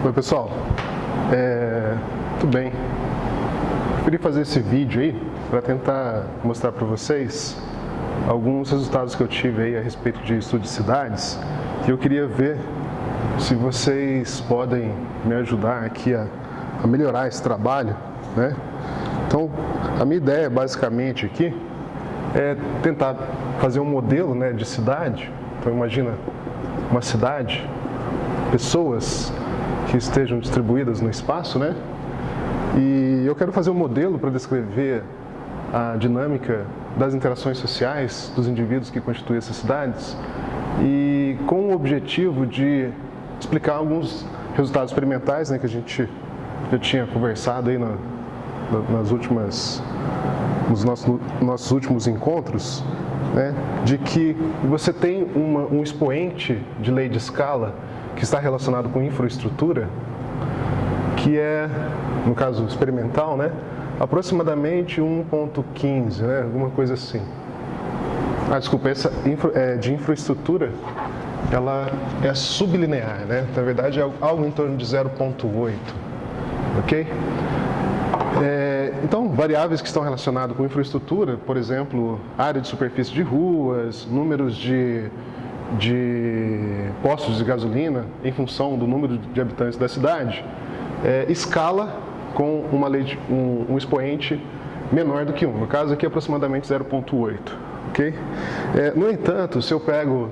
Oi pessoal, tudo bem? Eu queria fazer esse vídeo aí para tentar mostrar para vocês alguns resultados que eu tive aí a respeito de estudo de cidades e eu queria ver se vocês podem me ajudar aqui a melhorar esse trabalho, né? Então, a minha ideia basicamente aqui é tentar fazer um modelo, né, de cidade. Então imagina uma cidade, pessoas que estejam distribuídas no espaço, né? E eu quero fazer um modelo para descrever a dinâmica das interações sociais dos indivíduos que constituem essas cidades e com o objetivo de explicar alguns resultados experimentais, né, que a gente já tinha conversado aí nos nossos últimos encontros, né, de que você tem um expoente de lei de escala que está relacionado com infraestrutura, que é, no caso experimental, né, aproximadamente 1,15, né, alguma coisa assim. Desculpa, essa de infraestrutura, ela é sublinear, né, na verdade é algo em torno de 0,8, ok? Então, variáveis que estão relacionadas com infraestrutura, por exemplo, área de superfície de ruas, números de postos de gasolina em função do número de habitantes da cidade, escala com um expoente menor do que 1, no caso aqui aproximadamente 0,8, ok? No entanto, se eu pego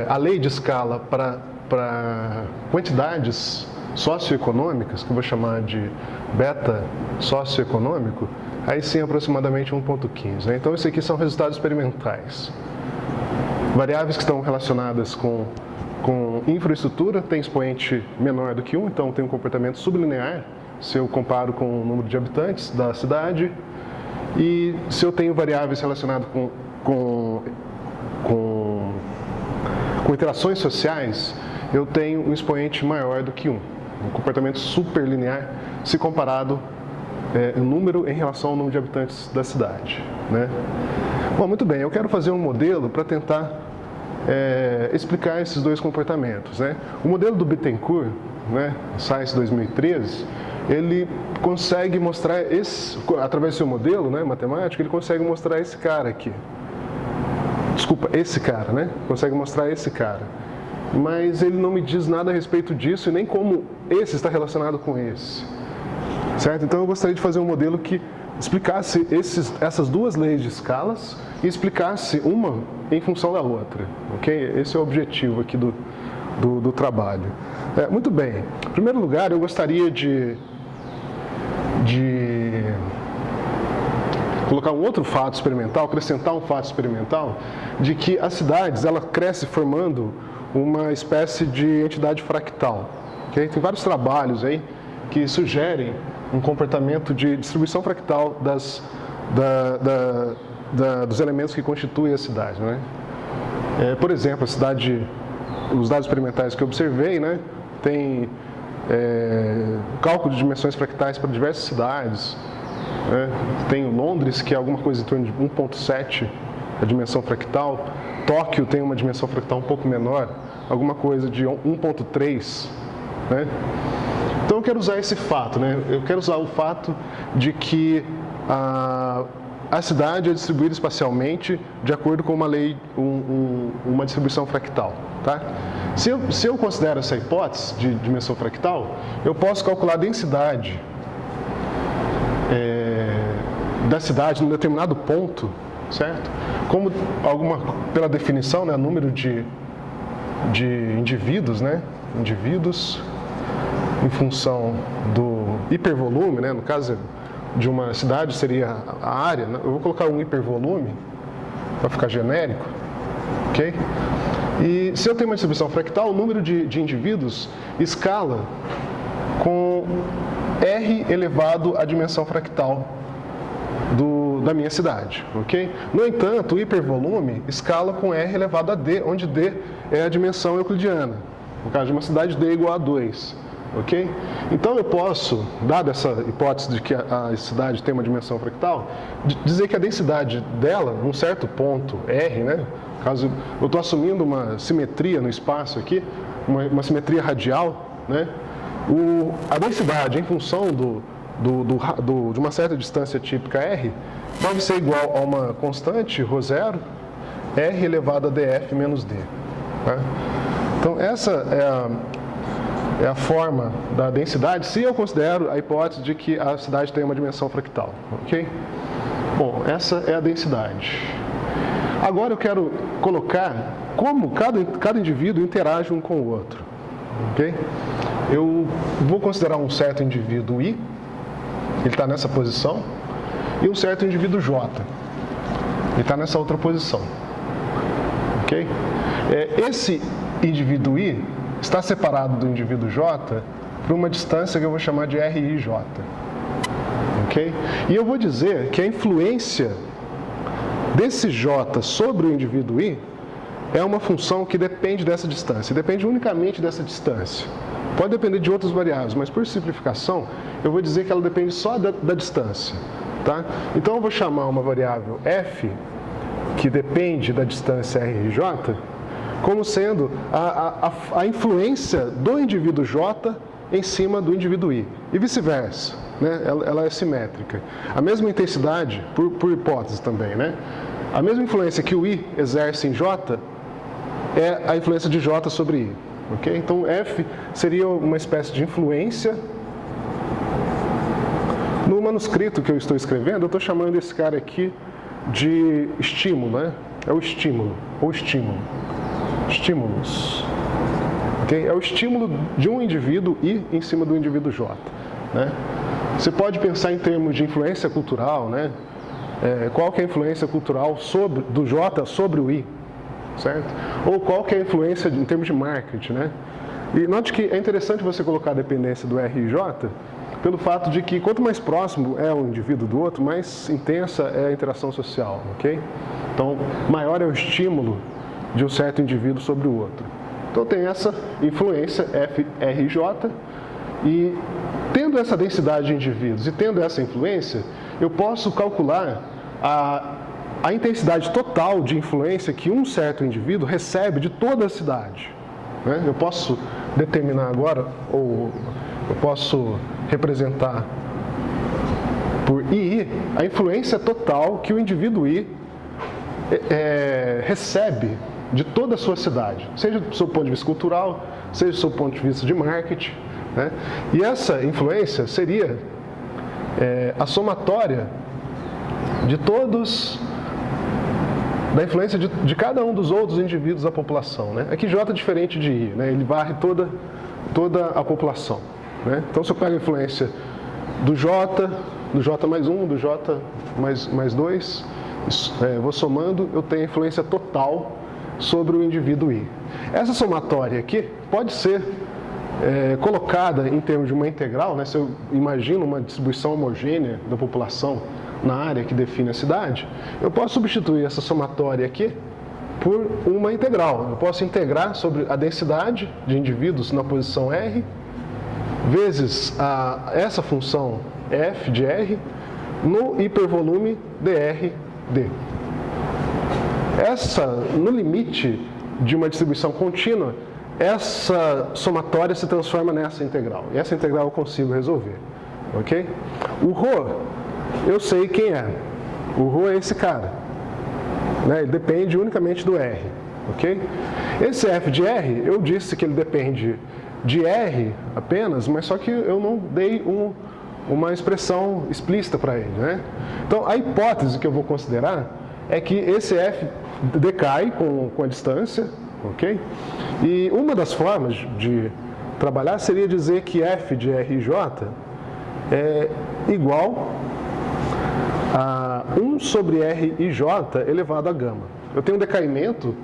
a lei de escala para quantidades socioeconômicas, que eu vou chamar de beta socioeconômico, aí sim aproximadamente 1,15, né? Então, isso aqui são resultados experimentais. Variáveis que estão relacionadas com infraestrutura tem expoente menor do que 1, então tem um comportamento sublinear, se eu comparo com o número de habitantes da cidade. E se eu tenho variáveis relacionadas com interações sociais, eu tenho um expoente maior do que 1. Um comportamento superlinear se comparado o número em relação ao número de habitantes da cidade, né? Bom, muito bem, eu quero fazer um modelo para tentar explicar esses dois comportamentos, né? O modelo do Bittencourt, né, Science 2013, ele consegue mostrar através do seu modelo, né, matemático, ele consegue mostrar esse cara aqui. Desculpa, esse cara, né? Consegue mostrar esse cara. Mas ele não me diz nada a respeito disso e nem como esse está relacionado com esse, certo? Então eu gostaria de fazer um modelo que explicasse essas duas leis de escalas e explicasse uma em função da outra, ok? Esse é o objetivo aqui do trabalho. Muito bem, em primeiro lugar eu gostaria de colocar um outro fato experimental, acrescentar um fato experimental de que as cidades, ela cresce formando uma espécie de entidade fractal, okay? Tem vários trabalhos aí que sugerem um comportamento de distribuição fractal dos elementos que constituem a cidade, né? Por exemplo, os dados experimentais que eu observei, né, tem cálculo de dimensões fractais para diversas cidades, né? Tem Londres, que é alguma coisa em torno de 1,7 a dimensão fractal. Tóquio tem uma dimensão fractal um pouco menor, alguma coisa de 1,3, né? Então eu quero usar esse fato, né? Eu quero usar o fato de que a cidade é distribuída espacialmente de acordo com uma lei, uma distribuição fractal, tá? Se eu considero essa hipótese de dimensão fractal, eu posso calcular a densidade da cidade num determinado ponto, certo? Como pela definição, né, número de indivíduos, né? Indivíduos em função do hipervolume, né? No caso de uma cidade seria a área, né? Eu vou colocar um hipervolume para ficar genérico, ok? E se eu tenho uma distribuição fractal, o número de indivíduos escala com R elevado à dimensão fractal da minha cidade, ok? No entanto, o hipervolume escala com R elevado a D, onde D é a dimensão euclidiana. No caso de uma cidade, D é igual a 2, ok? Então eu posso, dada essa hipótese de que a cidade tem uma dimensão fractal, dizer que a densidade dela, num certo ponto R, né? No caso, eu estou assumindo uma simetria no espaço aqui, uma simetria radial, né? a densidade em função de uma certa distância típica R deve ser igual a uma constante, ρ0, R elevado a df menos d. Tá? Então, essa é a forma da densidade, se eu considero a hipótese de que a cidade tem uma dimensão fractal. Ok? Bom, essa é a densidade. Agora eu quero colocar como cada indivíduo interage um com o outro. Ok? Eu vou considerar um certo indivíduo I, ele está nessa posição, e um certo indivíduo J, ele está nessa outra posição. Ok? Esse indivíduo I está separado do indivíduo J por uma distância que eu vou chamar de RIJ. Ok? E eu vou dizer que a influência desse J sobre o indivíduo I é uma função que depende dessa distância, depende unicamente dessa distância. Pode depender de outras variáveis, mas por simplificação, eu vou dizer que ela depende só da distância. Tá? Então eu vou chamar uma variável f, que depende da distância RJ, como sendo a influência do indivíduo J em cima do indivíduo I. E vice-versa. Né? Ela é simétrica. A mesma intensidade, por hipótese também, né? A mesma influência que o I exerce em J é a influência de J sobre I. Okay? Então, F seria uma espécie de influência. No manuscrito que eu estou escrevendo, eu estou chamando esse cara aqui de estímulo, né? É o estímulo, ou estímulo. Estímulos. Okay? É o estímulo de um indivíduo I em cima do indivíduo J. Né? Você pode pensar em termos de influência cultural, né? Qual que é a influência cultural do J sobre o I, certo? Ou qual que é a influência em termos de marketing, né? E note que é interessante você colocar a dependência do R e J pelo fato de que quanto mais próximo é um indivíduo do outro, mais intensa é a interação social, ok? Então, maior é o estímulo de um certo indivíduo sobre o outro. Então, tem essa influência F, R e J, e tendo essa densidade de indivíduos e tendo essa influência, eu posso calcular a intensidade total de influência que um certo indivíduo recebe de toda a cidade. Né? Eu posso determinar agora, ou eu posso representar por II a influência total que o indivíduo I recebe de toda a sua cidade, seja do seu ponto de vista cultural, seja do seu ponto de vista de marketing. Né? E essa influência seria a somatória de todos, da influência de cada um dos outros indivíduos da população. Né? Aqui J é diferente de I, né? Ele varre toda a população. Né? Então, se eu pego a influência do J mais 1, do J mais 2, vou somando, eu tenho a influência total sobre o indivíduo I. Essa somatória aqui pode ser colocada em termos de uma integral, né? Se eu imagino uma distribuição homogênea da população na área que define a cidade, eu posso substituir essa somatória aqui por uma integral. Eu posso integrar sobre a densidade de indivíduos na posição R vezes essa função f de R no hipervolume dr/d. No limite de uma distribuição contínua, essa somatória se transforma nessa integral. E essa integral eu consigo resolver. Ok? O ρ, eu sei quem é. O ρ é esse cara. Né? Ele depende unicamente do R. Ok? Esse f de R, eu disse que ele depende de R apenas, mas só que eu não dei uma expressão explícita para ele. Né? Então, a hipótese que eu vou considerar é que esse f decai com a distância. Ok? E uma das formas de trabalhar seria dizer que f de R e J é igual a 1 sobre R e J elevado a gama. Eu tenho um decaimento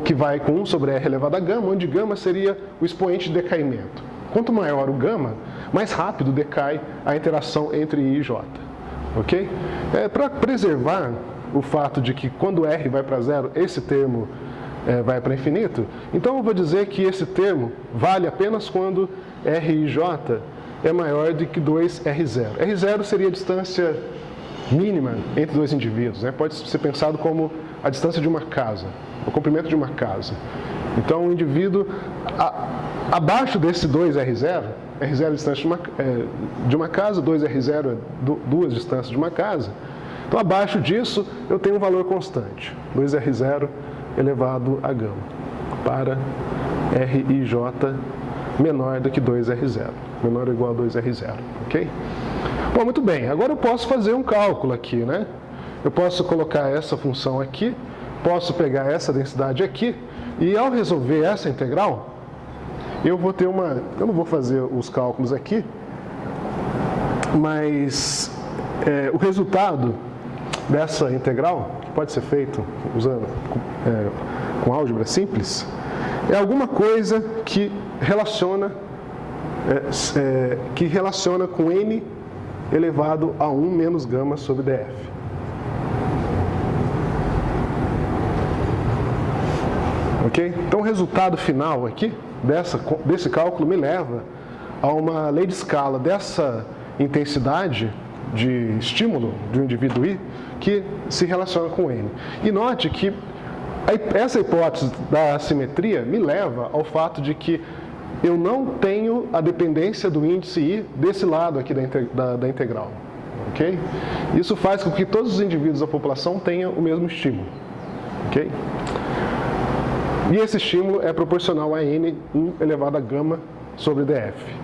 que vai com 1 sobre R elevado a gama, onde gama seria o expoente de decaimento. Quanto maior o gama, mais rápido decai a interação entre I e J. Ok? Para preservar o fato de que quando R vai para zero, esse termo vai para infinito, então eu vou dizer que esse termo vale apenas quando R e J é maior do que 2R0. R0 seria a distância mínima entre dois indivíduos. Né? Pode ser pensado como a distância de uma casa, o comprimento de uma casa. Então, o indivíduo, Abaixo desse 2R0, R0 é a distância de uma casa, 2R0 é duas distâncias de uma casa. Então, abaixo disso, eu tenho um valor constante, 2R0 elevado a gama, para Rij menor do que 2R0, menor ou igual a 2R0, ok? Bom, muito bem, agora eu posso fazer um cálculo aqui, né? Eu posso colocar essa função aqui, posso pegar essa densidade aqui, e ao resolver essa integral, eu vou ter eu não vou fazer os cálculos aqui, mas o resultado dessa integral, que pode ser feito usando com álgebra simples, é alguma coisa que relaciona com n elevado a 1 menos gama sobre df. Ok? Então, o resultado final aqui desse cálculo me leva a uma lei de escala dessa intensidade de estímulo de um indivíduo I que se relaciona com N. E note que essa hipótese da assimetria me leva ao fato de que eu não tenho a dependência do índice I desse lado aqui da integral. Ok? Isso faz com que todos os indivíduos da população tenham o mesmo estímulo. Ok? E esse estímulo é proporcional a N elevado a gama sobre df.